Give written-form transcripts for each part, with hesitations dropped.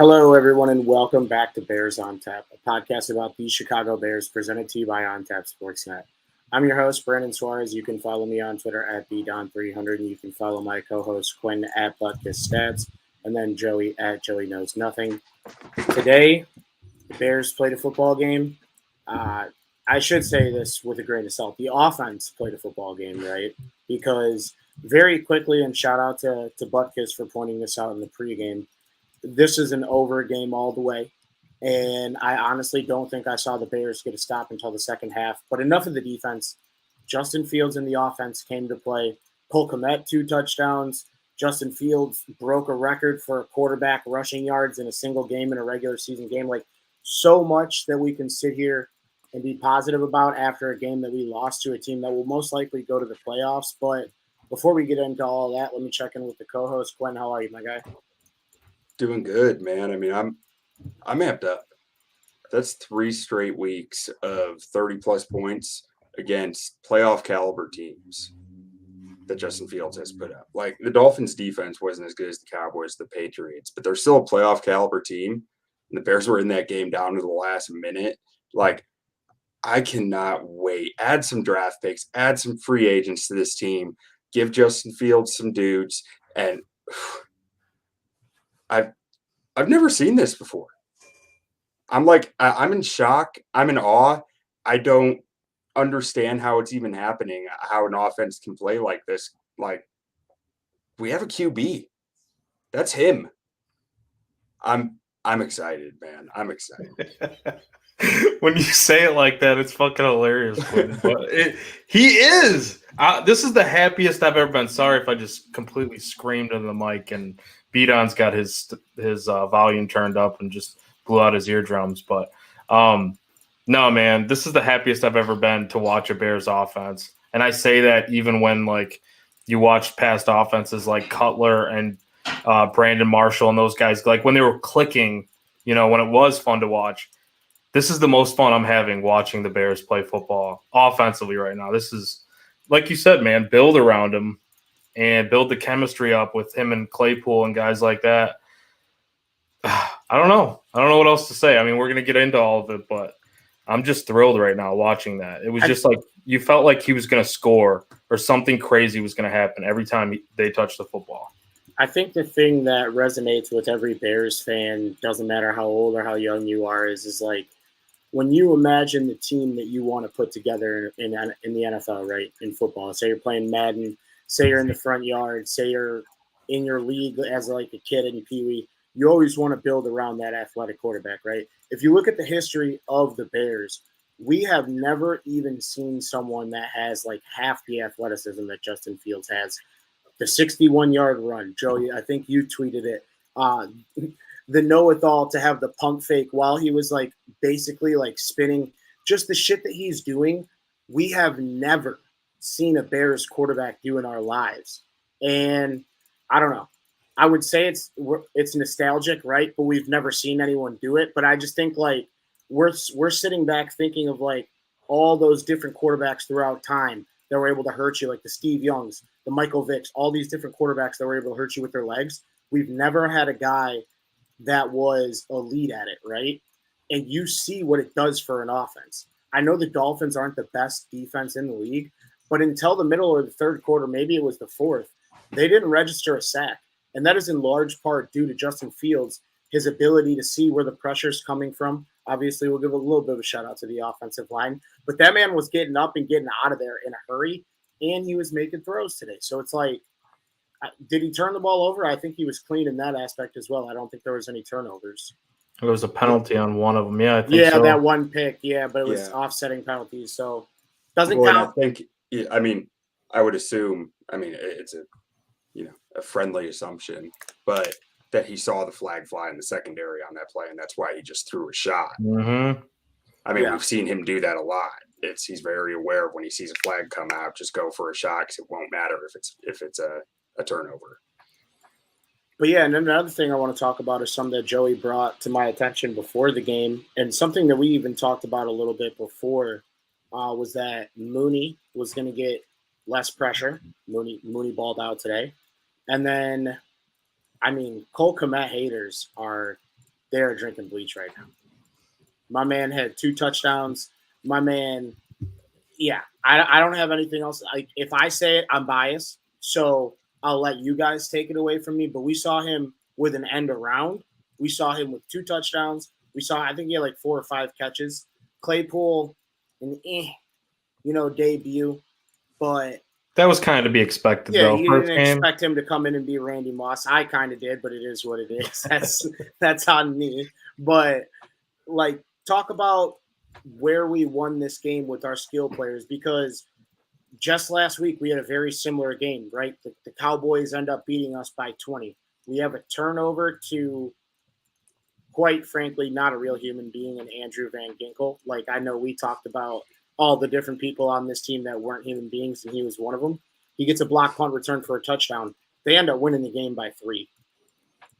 Hello, everyone, and welcome back to Bears on Tap, a podcast about the Chicago Bears presented to you by On Tap Sportsnet. I'm your host, Brandon Suarez. You can follow me on Twitter at BDon300, and you can follow my co-host, Quinn, at ButtKissStats, and then Joey at Joey Knows Nothing. Today, the Bears played a football game. I should say this with a grain of salt. The offense played a football game, right? Because very quickly, and shout out to Butkus for pointing this out in the pregame, this is an over game all the way. And I honestly don't think I saw the Bears get a stop until the second half. But enough of the defense. Justin Fields in the offense came to play. Cole Kmet, 2 touchdowns. Justin Fields broke a record for quarterback rushing yards in a single game in a regular season game. Like, so much that we can sit here and be positive about after a game that we lost to a team that will most likely go to the playoffs. But before we get into all that, let me check in with the co-host. Quinn, how are you, my guy? Doing good, man. I mean, I'm amped up. That's 3 straight weeks of 30-plus points against playoff caliber teams that Justin Fields has put up. Like, the Dolphins defense wasn't as good as the Cowboys, the Patriots, but they're still a playoff caliber team. And the Bears were in that game down to the last minute. Like, I cannot wait. Add some draft picks, add some free agents to this team, give Justin Fields some dudes, and I've never seen this before. I'm in shock. I'm in awe. I don't understand how it's even happening, how an offense can play like this. Like, we have a QB. That's him. I'm excited, man. I'm excited. When you say it like that, it's fucking hilarious. But he is. This is the happiest I've ever been. Sorry if I just completely screamed into the mic and Beaton's got his volume turned up and just blew out his eardrums. But no, man, this is the happiest I've ever been to watch a Bears offense. And I say that even when, like, you watch past offenses like Cutler and Brandon Marshall and those guys, like when they were clicking, when it was fun to watch. This is the most fun I'm having watching the Bears play football offensively right now. This is, like you said, man, build around him and build the chemistry up with him and Claypool and guys like that. I don't know. I don't know what else to say. I mean, we're going to get into all of it, but I'm just thrilled right now watching that. It was just like you felt like he was going to score or something crazy was going to happen every time they touched the football. I think the thing that resonates with every Bears fan, doesn't matter how old or how young you are, is like, when you imagine the team that you want to put together in the NFL, right, in football, say you're playing Madden, say you're in the front yard, say you're in your league as like a kid in Pee Wee, you always want to build around that athletic quarterback, right? If you look at the history of the Bears, we have never even seen someone that has like half the athleticism that Justin Fields has. The 61-yard run, Joey, I think you tweeted it. The know-it-all to have the pump fake while he was like basically like spinning, just the shit that he's doing, we have never seen a Bears quarterback do in our lives. And I don't know. I would say it's nostalgic, right? But we've never seen anyone do it. But I just think like we're sitting back thinking of like all those different quarterbacks throughout time that were able to hurt you, like the Steve Youngs, the Michael Vicks, all these different quarterbacks that were able to hurt you with their legs. We've never had a guy that was elite at it, right? And you see what it does for an offense. I know the Dolphins aren't the best defense in the league, but until the middle of the third quarter, maybe it was the fourth, they didn't register a sack. And that is in large part due to Justin Fields, his ability to see where the pressure's coming from. Obviously, we'll give a little bit of a shout out to the offensive line, but that man was getting up and getting out of there in a hurry, and he was making throws today. So it's like, did he turn the ball over? I think he was clean in that aspect as well. I don't think there was any turnovers. There was a penalty on one of them. Yeah, I think so. That one pick. Yeah, but it was offsetting penalties, so doesn't count. I think. I mean, I would assume. I mean, it's a friendly assumption, but that he saw the flag fly in the secondary on that play, and that's why he just threw a shot. Mm-hmm. I mean, we've seen him do that a lot. He's very aware of when he sees a flag come out, just go for a shot because it won't matter if it's a turnover. But yeah, and another thing I want to talk about is something that Joey brought to my attention before the game, and something that we even talked about a little bit before was that Mooney was going to get less pressure. Mooney balled out today. And then, I mean, Cole Kmet haters are they're drinking bleach right now. My man had 2 touchdowns. My man, yeah, I don't have anything else. If I say it, I'm biased, so I'll let you guys take it away from me. But we saw him with an end around. We saw him with 2 touchdowns. I think he had like 4 or 5 catches. Claypool, an debut, but That was kind of to be expected, yeah, though. you First didn't game. expect him to come in and be Randy Moss. I kind of did, but it is what it is. That's on me. But like, talk about where we won this game with our skill players, because just last week we had a very similar game, right? The Cowboys end up beating us by 20. We have a turnover to, quite frankly, not a real human being in Andrew Van Ginkel. Like, I know we talked about all the different people on this team that weren't human beings, and he was one of them. He gets a block punt return for a touchdown. They end up winning the game by 3.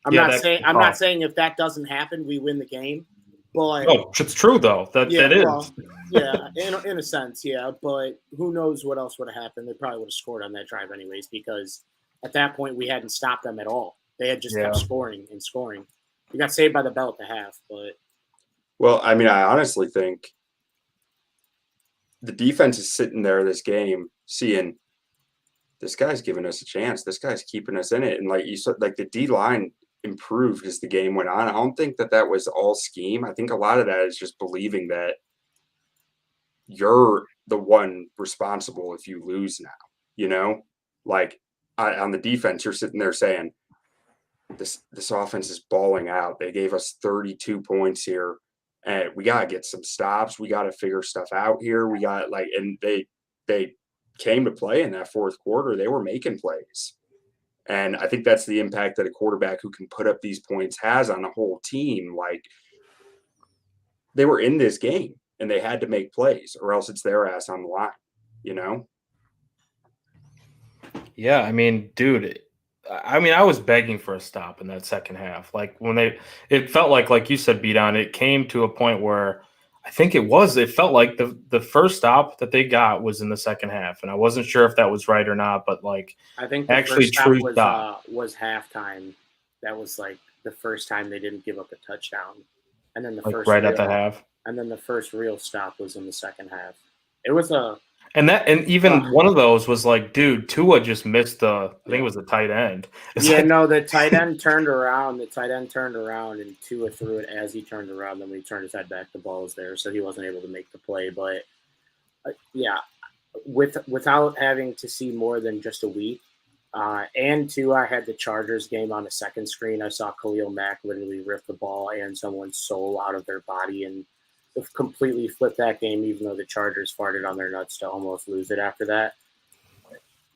I'm not saying if that doesn't happen, we win the game. But no, it's true though. That is. Well, yeah, in a sense, yeah. But who knows what else would have happened? They probably would have scored on that drive anyways, because at that point we hadn't stopped them at all. They had just kept scoring and scoring. We got saved by the bell at the half, but well, I mean, I honestly think the defense is sitting there this game, seeing this guy's giving us a chance. This guy's keeping us in it, and like you said, like the D line improved as the game went on. I don't think that was all scheme. I think a lot of that is just believing that you're the one responsible if you lose now. Like on the defense, you're sitting there saying, this offense is balling out. They gave us 32 points here, and we got to get some stops. We got to figure stuff out here. We got and they came to play in that fourth quarter. They were making plays. And I think that's the impact that a quarterback who can put up these points has on a whole team. Like, they were in this game and they had to make plays, or else it's their ass on the line, Yeah, I mean, dude, I was begging for a stop in that second half. Like it felt like you said, beat on. It came to a point where I think it felt like the first stop that they got was in the second half, and I wasn't sure if that was right or not. But like, I think the actually, first stop was halftime. That was like the first time they didn't give up a touchdown, and then at the half, and then the first real stop was in the second half. It was and even one of those was like, dude, Tua just missed I think it was the tight end. The tight end turned around. And Tua threw it as he turned around. Then when he turned his head back, the ball was there, so he wasn't able to make the play. But without having to see more than just a week, and two, I had the Chargers game on the second screen. I saw Khalil Mack literally rip the ball and someone's soul out of their body and completely flipped that game, even though the Chargers farted on their nuts to almost lose it after that.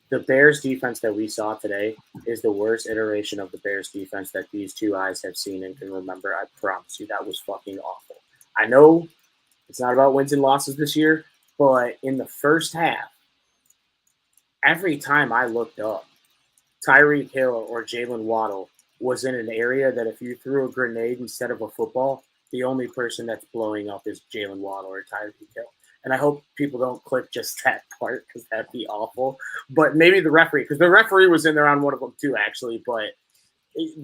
The Bears defense that we saw today is the worst iteration of the Bears defense that these two eyes have seen and can remember. I promise you, that was fucking awful. I know it's not about wins and losses this year, but in the first half, every time I looked up, Tyreek Hill or Jalen Waddle was in an area that if you threw a grenade instead of a football, the only person that's blowing up is Jalen Waddle or Tyreek Hill. And I hope people don't click just that part because that'd be awful. But maybe the referee, because the referee was in there on one of them too, actually. But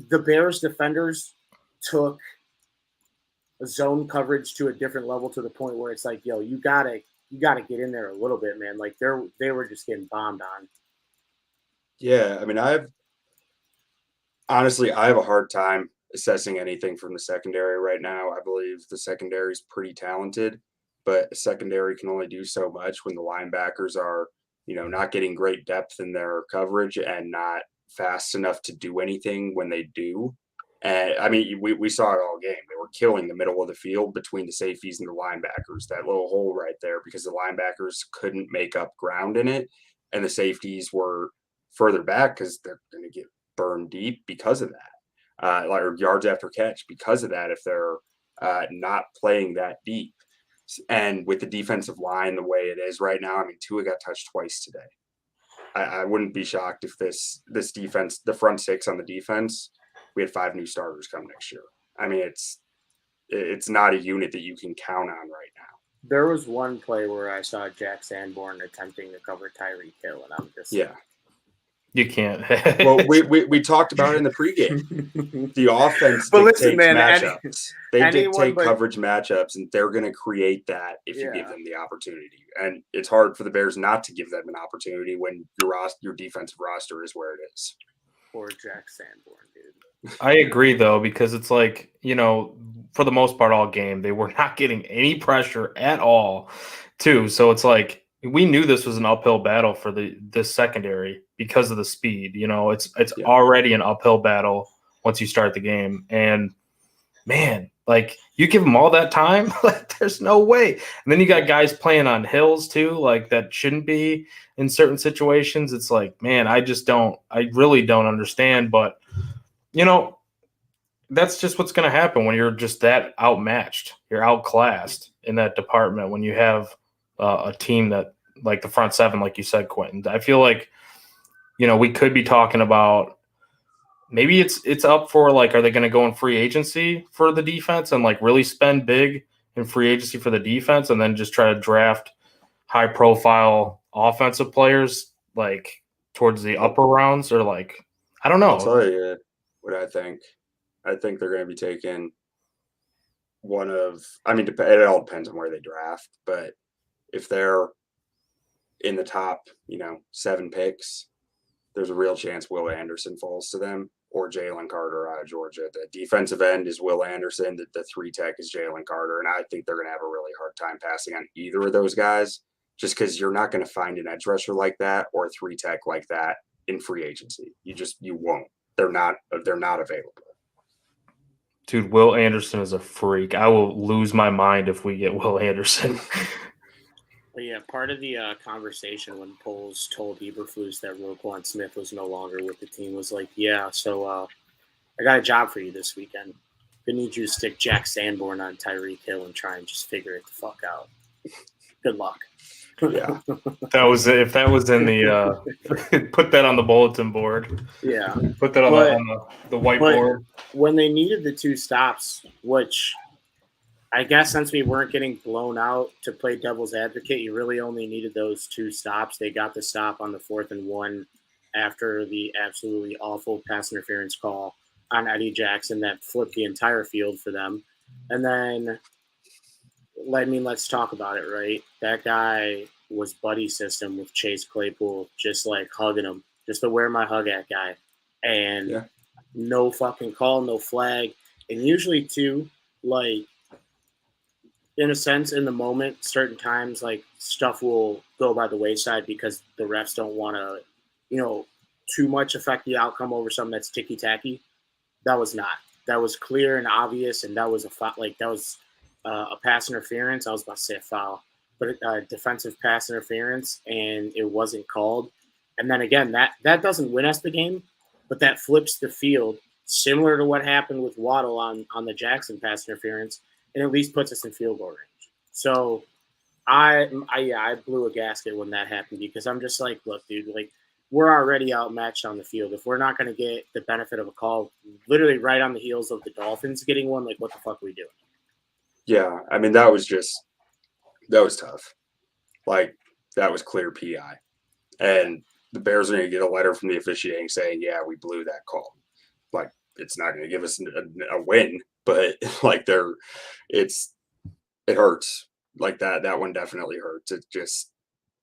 the Bears defenders took zone coverage to a different level, to the point where it's like, yo, you gotta get in there a little bit, man. Like they were just getting bombed on. Yeah, I mean, I have a hard time assessing anything from the secondary right now. I believe the secondary is pretty talented, but the secondary can only do so much when the linebackers are, not getting great depth in their coverage and not fast enough to do anything when they do. And I mean, we saw it all game. They were killing the middle of the field between the safeties and the linebackers, that little hole right there, because the linebackers couldn't make up ground in it, and the safeties were further back because they're going to get burned deep because of that, or yards after catch because of that if they're not playing that deep. And with the defensive line the way it is right now, I mean, Tua got touched twice today. I wouldn't be shocked if this defense, the front six on the defense, we had 5 new starters come next year. I mean, it's not a unit that you can count on right now. There was one play where I saw Jack Sanborn attempting to cover Tyreek Hill, and I'm just You can't. Well, we talked about it in the pregame. The offense But dictates listen, man, matchups. They anyone dictate coverage matchups, and they're going to create that if you give Yeah. them the opportunity. And it's hard for the Bears not to give them an opportunity when your defensive roster is where it is. Poor Jack Sanborn, dude. I agree, though, because it's like, for the most part, all game, they were not getting any pressure at all, too. So it's like we knew this was an uphill battle for this secondary because of the speed. It's already an uphill battle once you start the game. And, man, like, you give them all that time, like, there's no way. And then you got guys playing on hills, too, like, that shouldn't be in certain situations. It's like, man, I really don't understand. But, that's just what's going to happen when you're just that outmatched. You're outclassed in that department when you have a team that, like the front seven, like you said, Quentin. I feel like, we could be talking about maybe it's up for, like, are they going to go in free agency for the defense and, like, really spend big in free agency for the defense and then just try to draft high-profile offensive players, like, towards the upper rounds? Or, like, I don't know. I'll tell you what I think. I think they're going to be taking one of – I mean, it all depends on where they draft. But if they're in the top, 7 picks, there's a real chance Will Anderson falls to them or Jalen Carter out of Georgia. The defensive end is Will Anderson. The 3-tech is Jalen Carter. And I think they're going to have a really hard time passing on either of those guys just because you're not going to find an edge rusher like that or a 3-tech like that in free agency. You won't. They're not available. Dude, Will Anderson is a freak. I will lose my mind if we get Will Anderson. But yeah, part of the conversation when Poles told Eberflus that Roquan Smith was no longer with the team was like, yeah, so I got a job for you this weekend. I need you to stick Jack Sanborn on Tyreek Hill and try and just figure it the fuck out. Good luck. Yeah. If that was in the put that on the bulletin board. Yeah. Put that on the whiteboard. When they needed the 2 stops, which I guess since we weren't getting blown out, to play devil's advocate, you really only needed those 2 stops. They got the stop on the 4th and 1 after the absolutely awful pass interference call on Eddie Jackson that flipped the entire field for them. And then, let's talk about it, right? That guy was buddy system with Chase Claypool, just like hugging him, just the where my hug at guy. And no fucking call, no flag. And usually, too, like, in a sense, in the moment, certain times, like, stuff will go by the wayside because the refs don't want to, too much affect the outcome over something that's ticky-tacky. That was not. That was clear and obvious, and that was a pass interference. I was about to say a foul, but defensive pass interference, and it wasn't called. And then again, that doesn't win us the game, but that flips the field, similar to what happened with Waddle on the Jackson pass interference, and at least puts us in field goal range. So I blew a gasket when that happened because I'm just like, look, dude, like, we're already outmatched on the field. If we're not going to get the benefit of a call literally right on the heels of the Dolphins getting one, like, what the fuck are we doing? Yeah, I mean, that was tough. Like, that was clear PI. And the Bears are going to get a letter from the officiating saying, yeah, we blew that call. Like, it's not going to give us a win, but, like, it hurts. Like, that one definitely hurts. It just,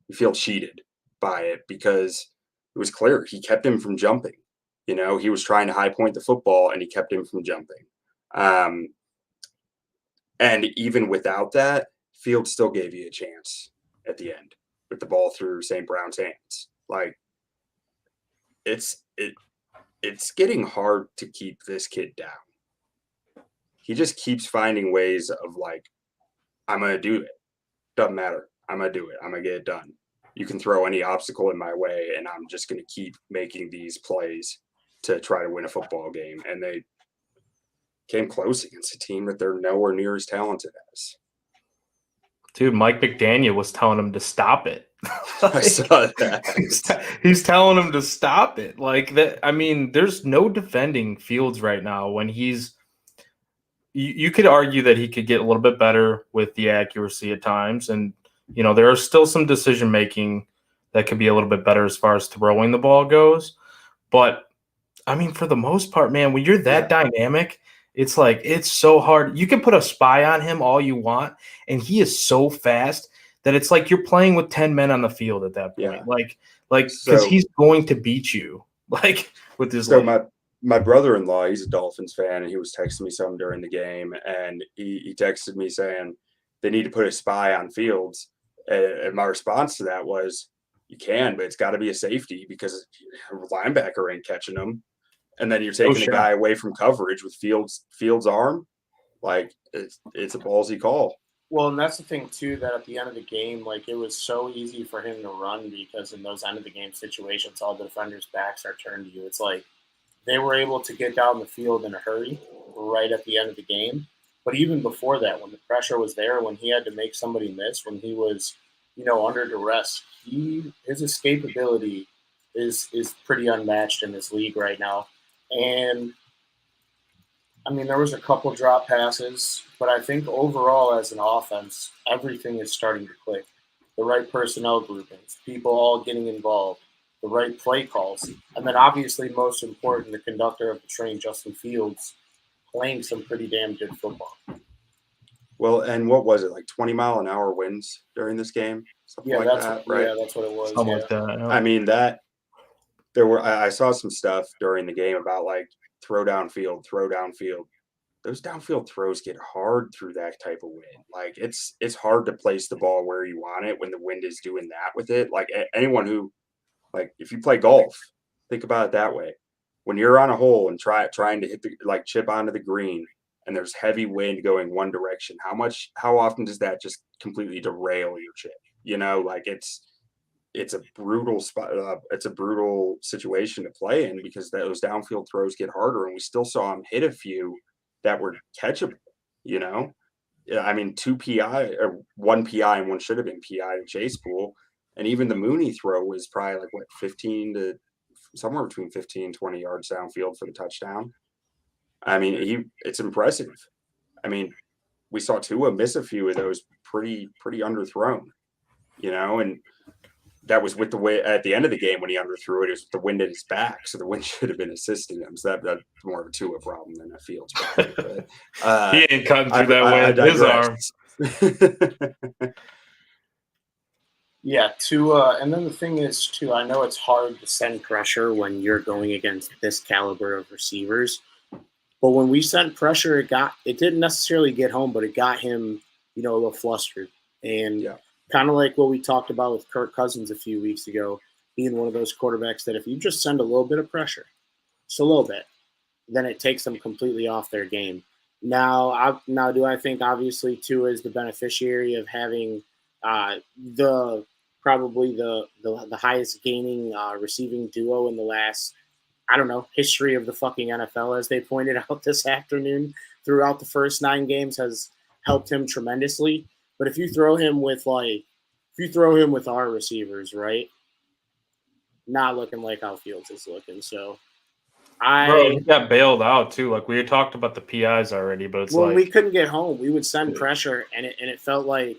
you feel cheated by it because it was clear. He kept him from jumping. He was trying to high point the football, and he kept him from jumping. And even without that, Fields still gave you a chance at the end with the ball through St. Brown's hands. Like, it's getting hard to keep this kid down. He just keeps finding ways of, like, I'm going to do it. Doesn't matter. I'm going to do it. I'm going to get it done. You can throw any obstacle in my way, and I'm just going to keep making these plays to try to win a football game. And they came close against a team that they're nowhere near as talented as. Dude, Mike McDaniel was telling him to stop it. I saw that. He's telling him to stop it. Like that. I mean, there's no defending Fields right now when he's. You could argue that he could get a little bit better with the accuracy at times, and there are still some decision making that could be a little bit better as far as throwing the ball goes. But I mean, for the most part, man, when you're that dynamic, it's like it's so hard. You can put a spy on him all you want, and he is so fast that it's like you're playing with 10 men on the field at that point. Like because he's going to beat you. Like with his my brother-in-law, he's a Dolphins fan, and he was texting me something during the game, and he texted me saying they need to put a spy on Fields. And my response to that was, you can, but it's got to be a safety because a linebacker ain't catching him. And then you're taking a guy away from coverage with Fields' arm. Like, it's a ballsy call. Well, and that's the thing, too, that at the end of the game, like, it was so easy for him to run because in those end-of-the-game situations, all the defenders' backs are turned to you. It's like they were able to get down the field in a hurry right at the end of the game. But even before that, when the pressure was there, when he had to make somebody miss, when he was, under duress, his escapability is pretty unmatched in this league right now. And, I mean, there was a couple drop passes, but I think overall as an offense, everything is starting to click. The right personnel groupings, people all getting involved, the right play calls, and then obviously most important, the conductor of the train, Justin Fields, playing some pretty damn good football. Well, and what was it, like 20-mile-an-hour winds during this game? Something like that, right? Yeah, that's what it was. Something like that. I mean, I saw some stuff during the game about like throw downfield. Those downfield throws get hard through that type of wind. Like it's hard to place the ball where you want it when the wind is doing that with it. Like anyone who, like if you play golf, think about it that way. When you're on a hole and trying to hit chip onto the green and there's heavy wind going one direction, how often does that just completely derail your chip? Like it's a brutal spot. It's a brutal situation to play in because those downfield throws get harder, and we still saw him hit a few that were catchable. I mean, 2 PI or 1 PI and one should have been PI to Chase Pool, and even the Mooney throw was probably like 15 to somewhere between 15 and 20 yards downfield for the touchdown. I mean, it's impressive. I mean, we saw Tua miss a few of those pretty underthrown, and that was with the way at the end of the game when he underthrew it. It was with the wind at his back, so the wind should have been assisting him. So that's more of a Tua problem than a Fields problem. But, he ain't cutting through that wind with his arm. Yeah, and then the thing is, too, I know it's hard to send pressure when you're going against this caliber of receivers. But when we sent pressure, it didn't necessarily get home, but it got him, a little flustered. And kind of like what we talked about with Kirk Cousins a few weeks ago, being one of those quarterbacks that if you just send a little bit of pressure, just a little bit, then it takes them completely off their game. Now do I think obviously Tua is the beneficiary of having probably the highest gaining receiving duo in the last, I don't know, history of the fucking NFL, as they pointed out this afternoon, throughout the first 9 games has helped him tremendously. But if you throw him with our receivers, right, not looking like how Fields is looking. So he got bailed out too. Like we had talked about the PIs already, but it's when we couldn't get home, we would send pressure, and it felt like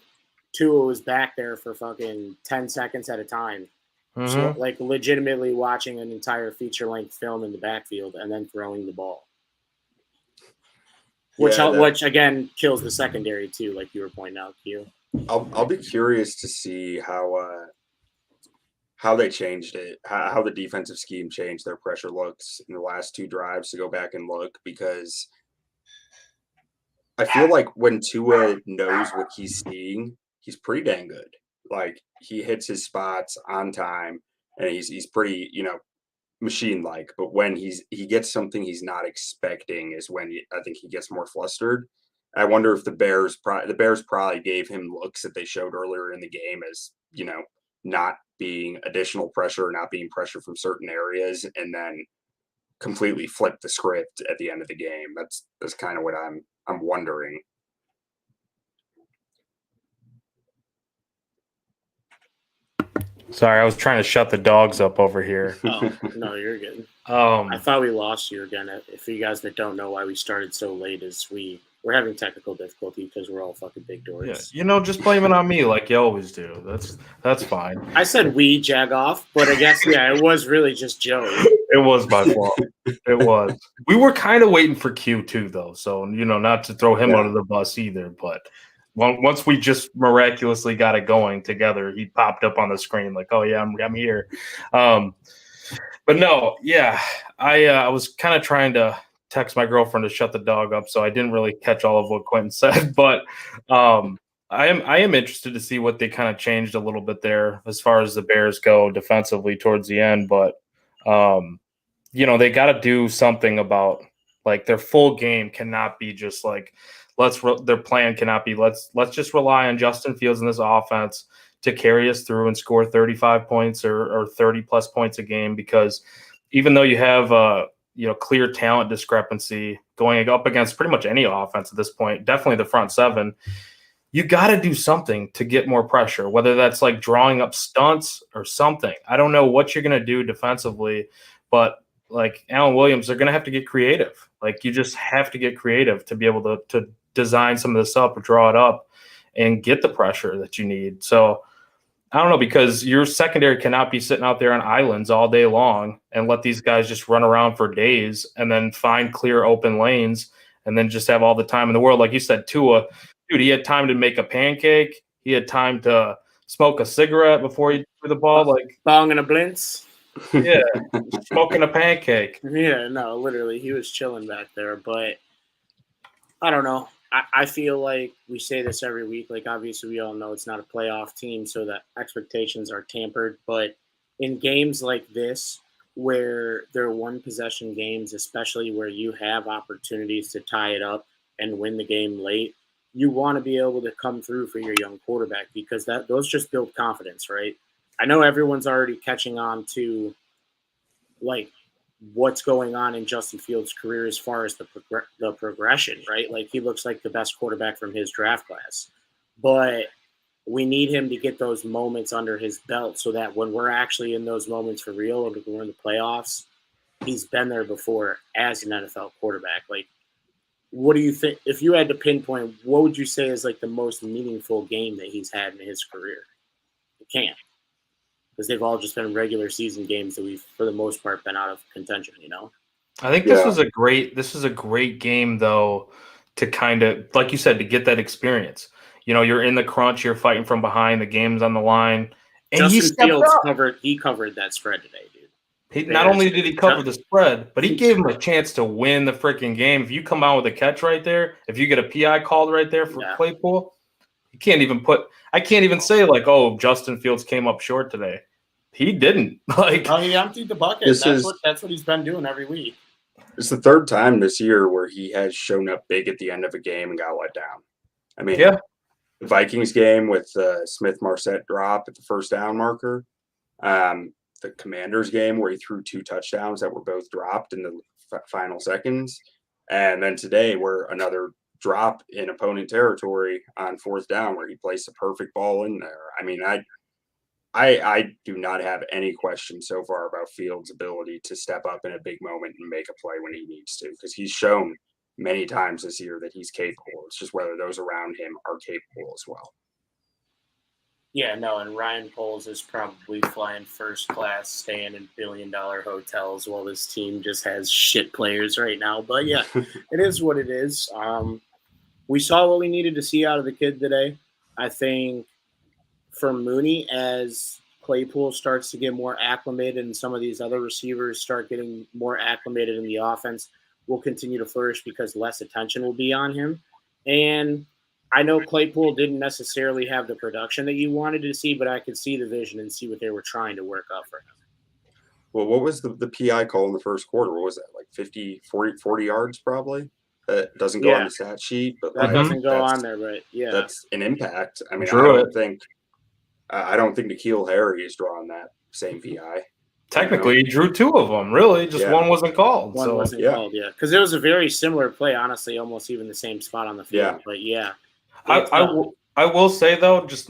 Tua was back there for fucking 10 seconds at a time. Mm-hmm. So, like, legitimately watching an entire feature-length film in the backfield and then throwing the ball. Which again, kills the secondary, too, like you were pointing out, Q. I'll be curious to see how they changed it, how the defensive scheme changed their pressure looks in the last 2 drives, to go back and look, because I feel like when Tua knows what he's seeing, he's pretty dang good. Like he hits his spots on time, and he's pretty, machine-like. But when he gets something he's not expecting is when I think he gets more flustered. I wonder if the Bears probably gave him looks that they showed earlier in the game as, not being additional pressure, not being pressure from certain areas, and then completely flipped the script at the end of the game. That's kind of what I'm wondering. Sorry, I was trying to shut the dogs up over here. Oh, no, you're good. I thought we lost you again. For you guys that don't know why we started so late, is we're having technical difficulty because we're all fucking big doors. Yeah, just blame it on me like you always do. That's fine. I said we, Jagoff, but I guess, it was really just Joey. It was my fault. It was. We were kind of waiting for Q too, though. So, not to throw him under the bus either. But once we just miraculously got it going together, he popped up on the screen like, "Oh yeah, I'm here." But no, yeah, I was kind of trying to text my girlfriend to shut the dog up, so I didn't really catch all of what Quentin said. But I am interested to see what they kind of changed a little bit there as far as the Bears go defensively towards the end. But they got to do something about like their full game cannot be just like their plan cannot be let's just rely on Justin Fields in this offense to carry us through and score 35 points or 30 plus points a game, because even though you have clear talent discrepancy going up against pretty much any offense at this point, definitely the front seven, you got to do something to get more pressure, whether that's like drawing up stunts or something. I don't know what you're going to do defensively, but like Alan Williams, they're going to have to get creative. Like you just have to get creative to be able to design some of this up or draw it up and get the pressure that you need. So I don't know, because your secondary cannot be sitting out there on islands all day long and let these guys just run around for days and then find clear open lanes and then just have all the time in the world. Like you said, Tua, dude, he had time to make a pancake. He had time to smoke a cigarette before he threw the ball. Like bong and a blintz. Yeah, smoking a pancake. Yeah, no, literally, he was chilling back there. But I don't know. I feel like we say this every week. Like, obviously, we all know it's not a playoff team, so that expectations are tampered. But in games like this, where they're one-possession games, especially where you have opportunities to tie it up and win the game late, you want to be able to come through for your young quarterback, because those just build confidence, right? I know everyone's already catching on to, like, what's going on in Justin Fields' career as far as the progression, right? Like, he looks like the best quarterback from his draft class. But we need him to get those moments under his belt so that when we're actually in those moments for real or we're in the playoffs, he's been there before as an NFL quarterback. Like, what do you think? If you had to pinpoint, what would you say is like the most meaningful game that he's had in his career? You can't, because they've all just been regular season games that we've, for the most part, been out of contention. I think this was a great game, though, to kind of, like you said, to get that experience. You're in the crunch, you're fighting from behind, the game's on the line, and Justin Fields covered that spread today, dude. Not only did he cover the spread, but he gave him a chance to win the freaking game. If you come out with a catch right there, if you get a PI called right there for Claypool, you can't even I can't even say like, oh, Justin Fields came up short today. He didn't. He emptied the bucket. That's what he's been doing every week. It's the third time this year where he has shown up big at the end of a game and got let down. I mean, the Vikings game with Smith-Marset drop at the first down marker, the Commanders game where he threw 2 touchdowns that were both dropped in the final seconds, and then today where another drop in opponent territory on 4th down where he placed a perfect ball in there. I mean, I do not have any question so far about Fields' ability to step up in a big moment and make a play when he needs to, because he's shown many times this year that he's capable. It's just whether those around him are capable as well. Yeah, no, and Ryan Poles is probably flying first class, staying in billion-dollar hotels while this team just has shit players right now. But yeah, it is what it is. We saw what we needed to see out of the kid today. I think for Mooney, as Claypool starts to get more acclimated and some of these other receivers start getting more acclimated in the offense, will continue to flourish because less attention will be on him. And I know Claypool didn't necessarily have the production that you wanted to see, but I could see the vision and see what they were trying to work out for him. Well, what was the PI call in the first quarter? What was that, like 40 yards probably? That doesn't go on the stat sheet, but that doesn't go on there, but that's an impact. I mean, I don't think N'Keal Harry is drawing that same PI. Technically, he drew 2 of them, really. Just one wasn't called. One wasn't called, because it was a very similar play, honestly, almost even the same spot on the field. Yeah. But I will say, though, just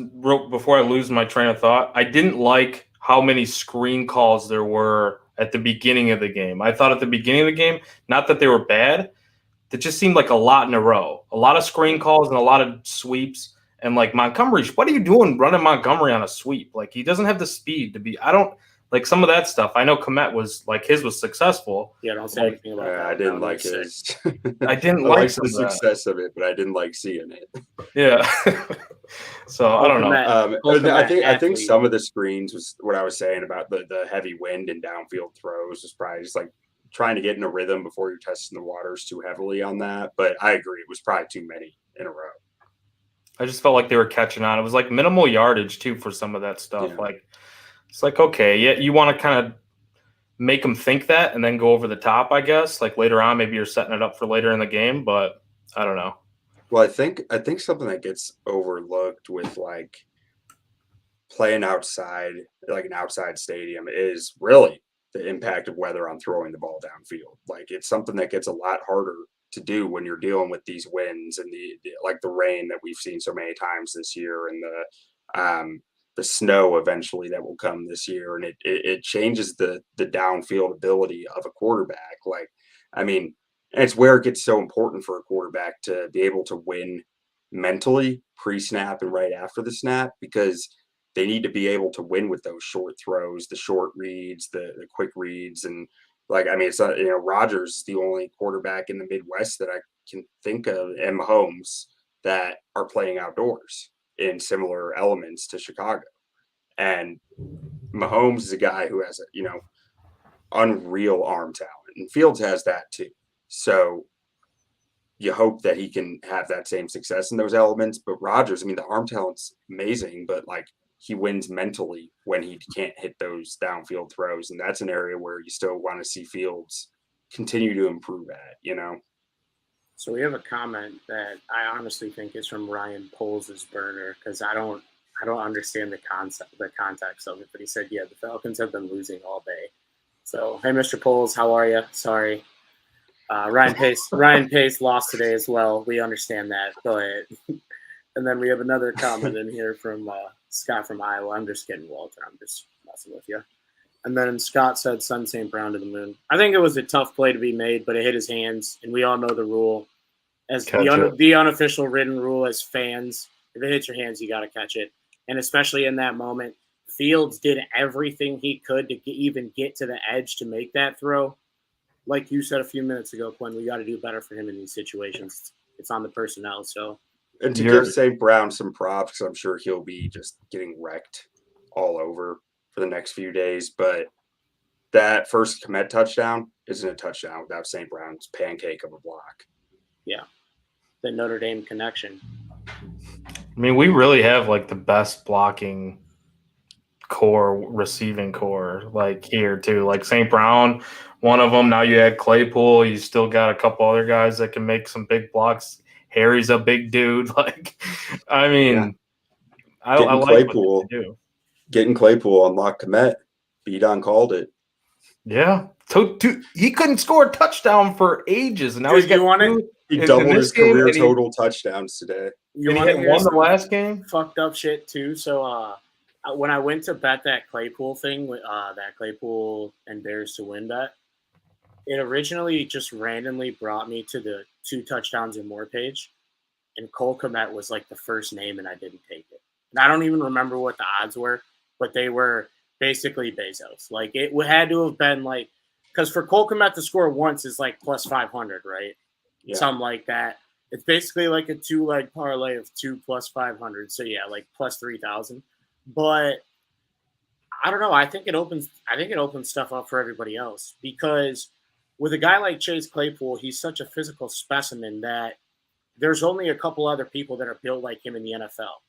before I lose my train of thought, I didn't like how many screen calls there were at the beginning of the game. I thought at the beginning of the game, not that they were bad, it just seemed like a lot in a row. A lot of screen calls and a lot of sweeps. And, like, Montgomery, what are you doing running Montgomery on a sweep? Like, he doesn't have the speed to be – Like some of that stuff. I know Komet was like his was successful. Yeah, don't say Like, anything about that. I didn't That like was his. I didn't I like liked some the of that. success of it, but I didn't like seeing it. Yeah. So I don't know. I think athlete. some of the screens was what I was saying about the heavy wind and downfield throws was probably just like trying to get in a rhythm before you're testing the waters too heavily on that. But I agree, it was probably too many in a row. I just felt like they were catching on. It was like minimal yardage too for some of that stuff. Yeah. Like it's like, okay, yeah, you want to kind of make them think that and then go over the top, I guess. Like later on, maybe you're setting it up for later in the game, but I don't know. Well, I think something that gets overlooked with like playing outside, like an outside stadium, is really the impact of weather on throwing the ball downfield. Like it's something that gets a lot harder to do when you're dealing with these winds and like the rain that we've seen so many times this year, and the snow eventually that will come this year, and it changes the downfield ability of a quarterback. Like, I mean, and it's where it gets so important for a quarterback to be able to win mentally pre-snap and right after the snap, because they need to be able to win with those short throws, the short reads, the quick reads. And like, I mean, it's not, Rodgers is the only quarterback in the Midwest that I can think of, and Mahomes, that are playing outdoors in similar elements to Chicago. And Mahomes is a guy who has unreal arm talent, and Fields has that too. So you hope that he can have that same success in those elements. But Rodgers, I mean, the arm talent's amazing, but like he wins mentally when he can't hit those downfield throws. And that's an area where you still want to see Fields continue to improve at. So we have a comment that I honestly think is from Ryan Poles' burner, because I don't understand the context of it. But he said, yeah, the Falcons have been losing all day. So, hey, Mr. Poles, how are you? Sorry. Ryan Pace lost today as well. We understand that. But and then we have another comment in here from Scott from Iowa. I'm just kidding, Walter. I'm just messing with you. And then Scott said, "Send St. Brown to the moon." I think it was a tough play to be made, but it hit his hands, and we all know the rule. As the unofficial written rule as fans, if it hits your hands, you got to catch it. And especially in that moment, Fields did everything he could to even get to the edge to make that throw. Like you said a few minutes ago, Quinn, we got to do better for him in these situations. It's on the personnel. So, and to give St. Brown some props, because I'm sure he'll be just getting wrecked all over for the next few days. But that first Komet touchdown isn't a touchdown without St. Brown's pancake of a block. Yeah, the Notre Dame connection. I mean, we really have like the best blocking receiving core, like here too. Like St. Brown, one of them. Now you add Claypool. You still got a couple other guys that can make some big blocks. Harry's a big dude. Like, I mean, yeah. I like Claypool. What they do. Getting Claypool unlocked Komet. Beat-on called it. Yeah. He couldn't score a touchdown for ages, and now he's got two. He doubled his career total touchdowns today. He won the last game. Fucked up shit too. So when I went to bet that Claypool thing, that Claypool and Bears to win bet, it originally just randomly brought me to the 2 touchdowns or more page, and Cole Kmet was like the first name, and I didn't take it. And I don't even remember what the odds were, but they were basically Bezos. Like it had to have been like, because for Cole Kmet to score once is like plus 500, right? Yeah. Something like that. It's basically like a 2-leg parlay of 2 plus 500. So yeah, like plus 3,000. But I don't know. I think it opens stuff up for everybody else, because with a guy like Chase Claypool, he's such a physical specimen that there's only a couple other people that are built like him in the NFL.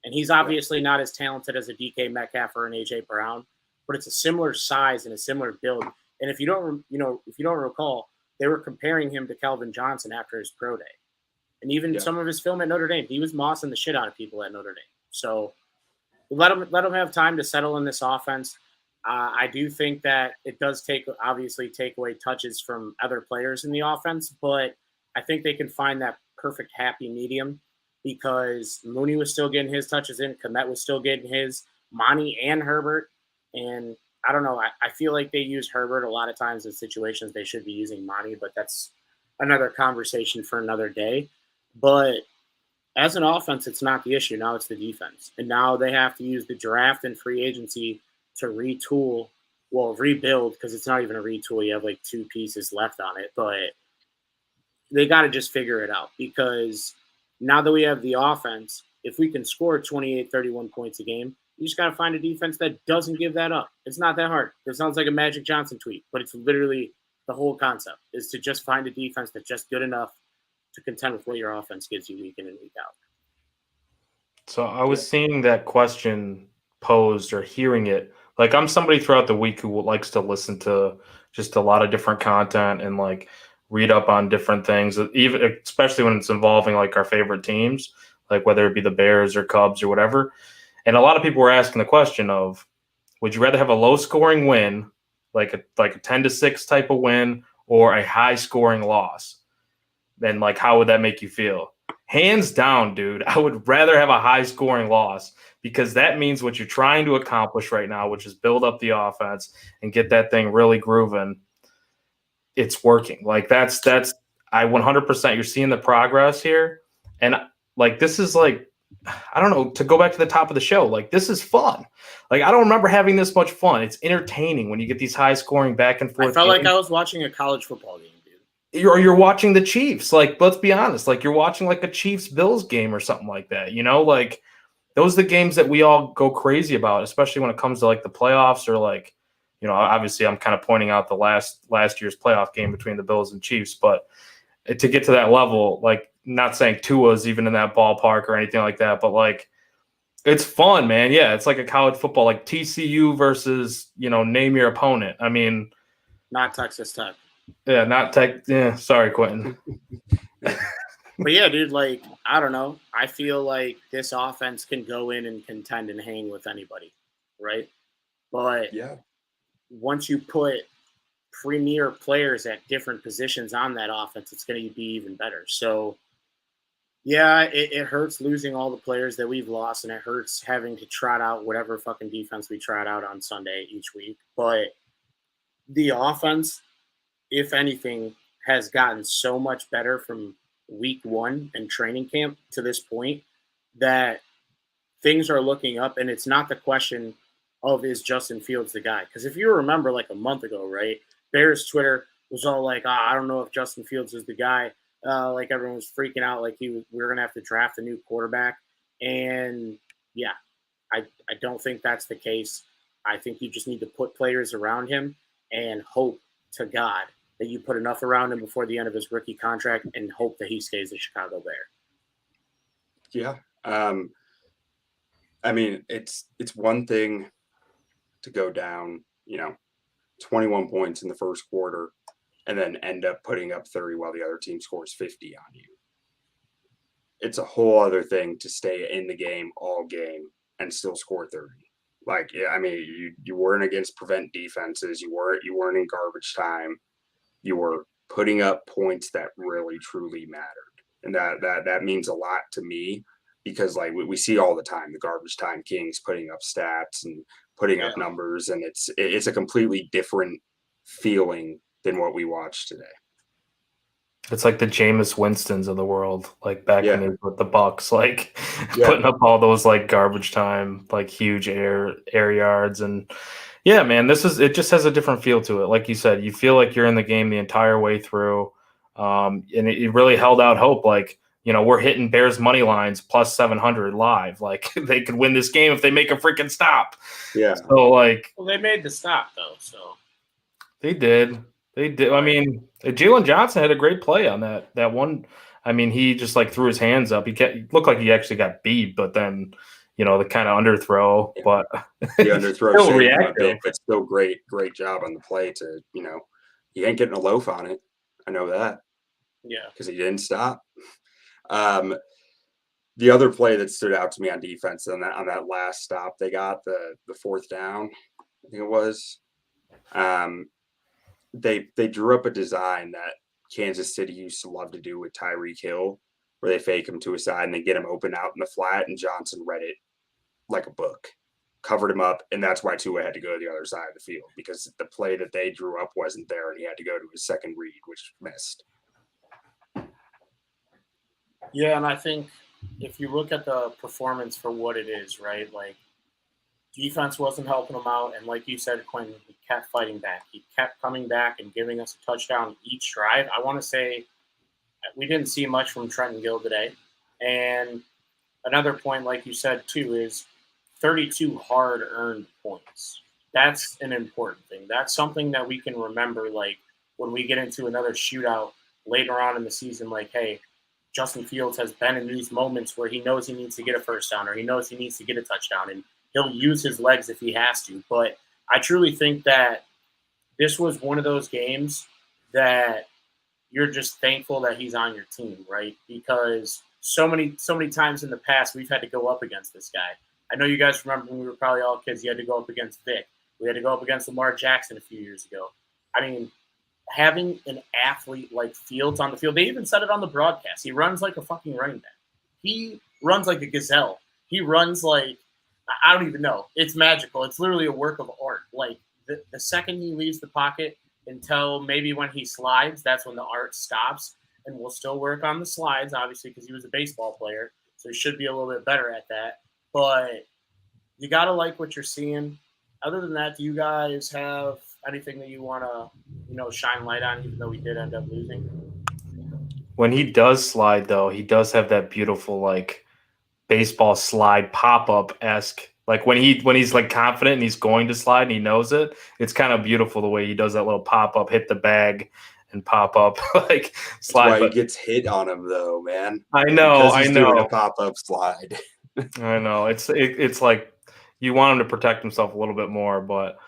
And he's obviously not as talented as a DK Metcalf or an AJ Brown, but it's a similar size and a similar build. And if you don't recall, they were comparing him to Calvin Johnson after his pro day. And even some of his film at Notre Dame, he was mossing the shit out of people at Notre Dame. So let him have time to settle in this offense. I do think that it does take away touches from other players in the offense, but I think they can find that perfect happy medium, because Mooney was still getting his touches in, Komet was still getting his, Monty and Herbert. And I don't know, I feel like they use Herbert a lot of times in situations they should be using Monty, but that's another conversation for another day. But as an offense, it's not the issue. Now it's the defense. And now they have to use the draft and free agency to retool well, rebuild, because it's not even a retool. You have like 2 pieces left on it, but they got to just figure it out, because now that we have the offense, if we can score 28, 31 points a game, you just got to find a defense that doesn't give that up. It's not that hard. It sounds like a Magic Johnson tweet, but it's literally the whole concept is to just find a defense that's just good enough to contend with what your offense gives you week in and week out. So I was seeing that question posed or hearing it. Like, I'm somebody throughout the week who likes to listen to just a lot of different content and like read up on different things, even especially when it's involving like our favorite teams, like whether it be the Bears or Cubs or whatever. And a lot of people were asking the question of, would you rather have a low scoring win, like a 10-6 type of win, or a high scoring loss? Then like, how would that make you feel? Hands down, dude, I would rather have a high scoring loss, because that means what you're trying to accomplish right now, which is build up the offense and get that thing really grooving. It's working. Like that's I 100%, you're seeing the progress here. And like, this is like, I don't know, to go back to the top of the show, like this is fun. Like I don't remember having this much fun. It's entertaining when you get these high scoring back and forth. I felt like I was watching a college football game. You're watching the Chiefs. Like, let's be honest, like you're watching like a Chiefs-Bills game or something like that, like those are the games that we all go crazy about, especially when it comes to like the playoffs, or like, obviously I'm kind of pointing out the last year's playoff game between the Bills and Chiefs, but to get to that level, like not saying Tua's even in that ballpark or anything like that, but like it's fun, man. Yeah, it's like a college football, like TCU versus, name your opponent. I mean, not Texas Tech. Yeah, not Tech. Yeah, sorry, Quentin. But yeah, dude, like, I don't know. I feel like this offense can go in and contend and hang with anybody, right? But yeah, once you put premier players at different positions on that offense, it's going to be even better. So, yeah, it hurts losing all the players that we've lost, and it hurts having to trot out whatever fucking defense we trot out on Sunday each week. But the offense, if anything, has gotten so much better from week 1 and training camp to this point that things are looking up. And it's not the question of, is Justin Fields the guy? Because if you remember like a month ago, right, Bears Twitter was all like, I don't know if Justin Fields is the guy. Like everyone was freaking out like we were going to have to draft a new quarterback. And yeah, I don't think that's the case. I think you just need to put players around him and hope to God that you put enough around him before the end of his rookie contract, and hope that he stays a Chicago Bear. Yeah. I mean, it's one thing to go down, 21 points in the first quarter and then end up putting up 30 while the other team scores 50 on you. It's a whole other thing to stay in the game all game and still score 30. Like, I mean, you weren't against prevent defenses. You weren't in garbage time. You were putting up points that really truly mattered, and that means a lot to me, because like we see all the time the garbage time kings putting up stats and putting up numbers, and it's a completely different feeling than what we watched today. It's like the Jameis Winstons of the world, like back when he was with the Bucks, like putting up all those like garbage time, like huge air yards. And yeah, man, it just has a different feel to it. Like you said, you feel like you're in the game the entire way through. And it really held out hope. Like, we're hitting Bears money lines plus 700 live. Like they could win this game if they make a freaking stop. Yeah. So like, well, they made the stop though. So they did. They did. I mean, Jalen Johnson had a great play on that one. I mean, he just like threw his hands up. He looked like he actually got beat, but then, the kind of underthrow. Yeah. But the underthrow still reactive, but still great job on the play to, he ain't getting a loaf on it. I know that. Yeah. Because he didn't stop. The other play that stood out to me on defense on that last stop, they got the fourth down, I think it was. They drew up a design that Kansas City used to love to do with Tyreek Hill, where they fake him to a side and they get him open out in the flat, and Johnson read it like a book, covered him up, and that's why Tua had to go to the other side of the field, because the play that they drew up wasn't there, and he had to go to his second read, which missed. Yeah, and I think if you look at the performance for what it is, right, like defense wasn't helping him out, and like you said, Quinn, he kept fighting back. He kept coming back and giving us a touchdown each drive. I want to say we didn't see much from Trenton Gill today. And another point, like you said, too, is 32 hard-earned points. That's an important thing. That's something that we can remember, like, when we get into another shootout later on in the season, like, hey, Justin Fields has been in these moments where he knows he needs to get a first down or he knows he needs to get a touchdown, and he'll use his legs if he has to. But I truly think that this was one of those games that you're just thankful that he's on your team, right? Because so many times in the past we've had to go up against this guy. I know you guys remember when we were probably all kids, you had to go up against Vic. We had to go up against Lamar Jackson a few years ago. I mean, having an athlete like Fields on the field, they even said it on the broadcast. He runs like a fucking running back. He runs like a gazelle. He runs like, I don't even know. It's magical. It's literally a work of art. Like the second he leaves the pocket until maybe when he slides, that's when the art stops. And we'll still work on the slides, obviously, because he was a baseball player. So he should be a little bit better at that. But you got to like what you're seeing. Other than that, do you guys have anything that you want to, shine light on, even though we did end up losing? When he does slide, though, he does have that beautiful, like, baseball slide pop-up-esque. Like, when he's, like, confident and he's going to slide and he knows it, it's kind of beautiful the way he does that little pop-up, hit the bag, and pop up, like, slide. That's why he gets hit on him, though, man. I know, because he's doing a pop-up slide. I know. It's like you want him to protect himself a little bit more, but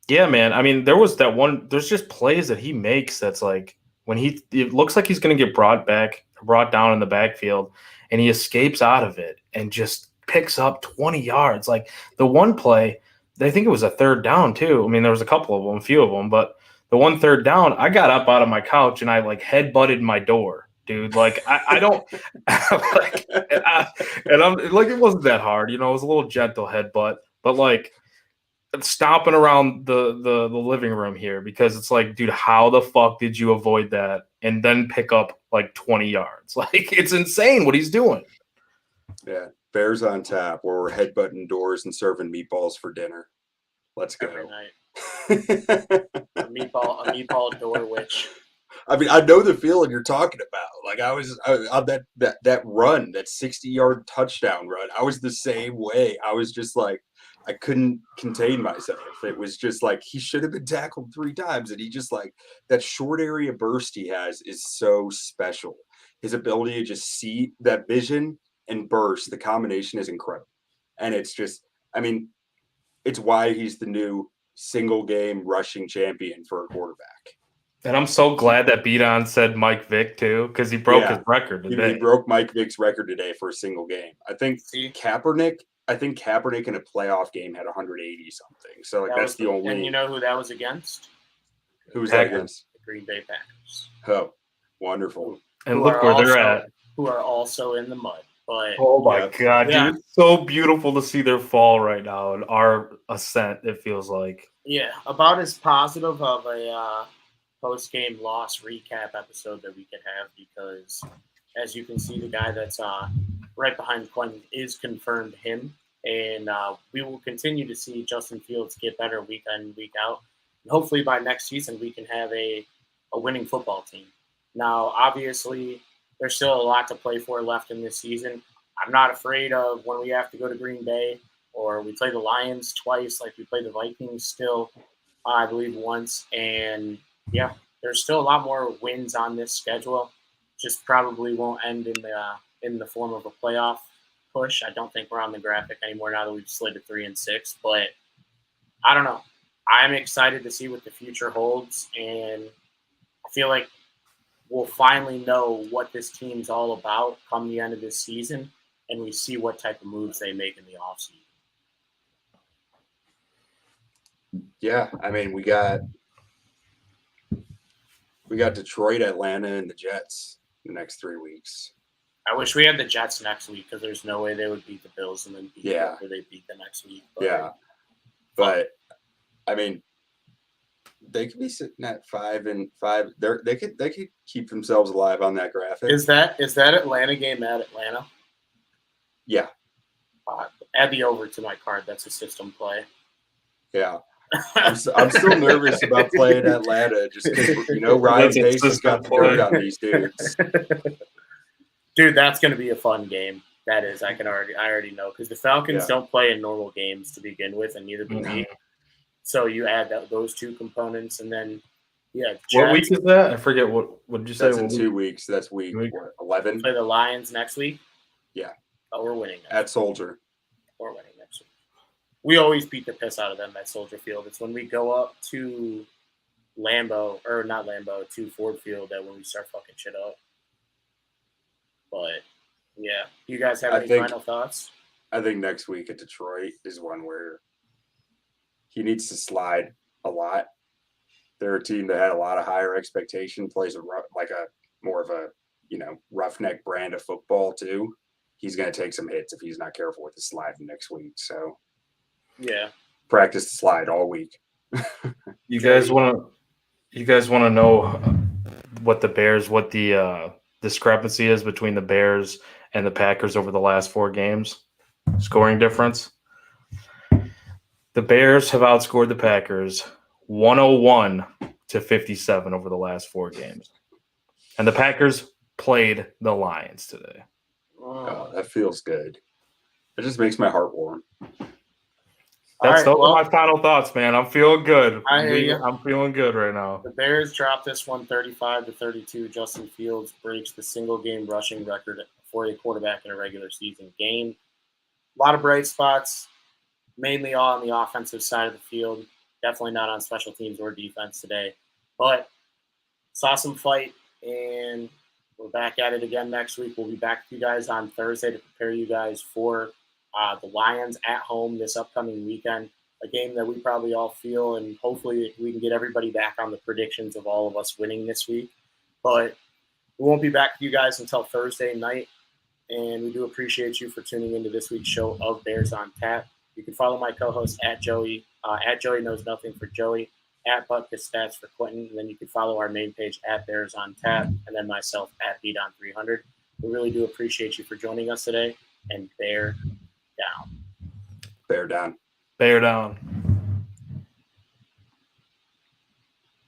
yeah, man. I mean, there's just plays that he makes that's like when it looks like he's going to get brought down in the backfield, and he escapes out of it and just picks up 20 yards. Like the one play, I think it was a third down too. I mean, there was a couple of them, a few of them, but the one third down, I got up out of my couch and I like head-butted my door. Dude, like I don't like, and I'm like, it wasn't that hard, it was a little gentle headbutt, but like stomping around the living room here because it's like, dude, how the fuck did you avoid that and then pick up like 20 yards? Like, it's insane what he's doing. Yeah, Bears on tap, where we're headbutting doors and serving meatballs for dinner. Let's go. Every night. a meatball door witch. I mean, I know the feeling you're talking about. Like I was on that run, that 60-yard touchdown run. I was the same way. I was just like, I couldn't contain myself. It was just like he should have been tackled 3 times, and he just like that short area burst he has is so special. His ability to just see that vision and burst, the combination is incredible, and it's just, I mean, it's why he's the new single game rushing champion for a quarterback. And I'm so glad that Beaton said Mike Vick too, because he broke his record today. He broke Mike Vick's record today for a single game. I think Kaepernick in a playoff game had 180 something. So like that's the only. And you know who that was against? Who was that against? The Green Bay Packers. Oh, wonderful! And look where they're at. Who are also in the mud. But oh my god, dude! It's so beautiful to see their fall right now and our ascent. It feels like. Yeah, about as positive of a post-game loss recap episode that we could have, because as you can see, the guy that's right behind Quinn is confirmed him, and we will continue to see Justin Fields get better week in, week out. And hopefully by next season we can have a winning football team. Now, obviously, there's still a lot to play for left in this season. I'm not afraid of when we have to go to Green Bay, or we play the Lions twice, like we play the Vikings still, I believe once. And yeah, there's still a lot more wins on this schedule. Just probably won't end in the form of a playoff push. I don't think we're on the graphic anymore now that we've slid to 3-6. But I don't know. I'm excited to see what the future holds, and I feel like we'll finally know what this team's all about come the end of this season, and we see what type of moves they make in the offseason. Yeah, I mean, we got Detroit, Atlanta, and the Jets the next 3 weeks. I wish we had the Jets next week, because there's no way they would beat the Bills and then beat them after they beat the next week. But I mean, they could be sitting at 5-5. They could keep themselves alive on that graphic. Is that Atlanta game at Atlanta? Yeah. Add the over to my card. That's a system play. Yeah. I'm still nervous about playing Atlanta just because, Ryan That's a Pace has system got the play. dirt on these dudes. Dude, that's going to be a fun game. That is. I already know because the Falcons don't play in normal games to begin with, and neither do we. So you add those two components, and then what week is that? I forget what did you say? That's in 2 weeks. That's week 11. Play the Lions next week. Yeah. Oh, we're winning at Soldier. We're winning next week. We always beat the piss out of them at Soldier Field. It's when we go up to to Ford Field that when we start fucking shit up. But yeah, you guys have any final thoughts? I think next week at Detroit is one where he needs to slide a lot. They're a team that had a lot of higher expectation, plays more of a roughneck brand of football too. He's going to take some hits if he's not careful with the slide next week. So yeah, practice the slide all week. You guys want to know what the discrepancy is between the Bears and the Packers over the last 4 games? Scoring difference. The Bears have outscored the Packers 101-57 over the last 4 games. And the Packers played the Lions today. Oh, that feels good. It just makes my heart warm. Those are my final thoughts, man. I'm feeling good. I hear you. I'm feeling good right now. The Bears dropped this one 35-32. Justin Fields breaks the single-game rushing record for a quarterback in a regular season game. A lot of bright spots, mainly all on the offensive side of the field. Definitely not on special teams or defense today. But saw some fight, and we're back at it again next week. We'll be back with you guys on Thursday to prepare you guys for the Lions at home this upcoming weekend, a game that we probably all feel, and hopefully we can get everybody back on the predictions of all of us winning this week. But we won't be back with you guys until Thursday night, and we do appreciate you for tuning into this week's show of Bears on Tap. You can follow my co-host at Joey Knows Nothing for Joey, at Butkus Stats for Quentin, and then you can follow our main page at Bears on Tap, and then myself at BDon300. We really do appreciate you for joining us today, and bear down. Bear down. Bear down.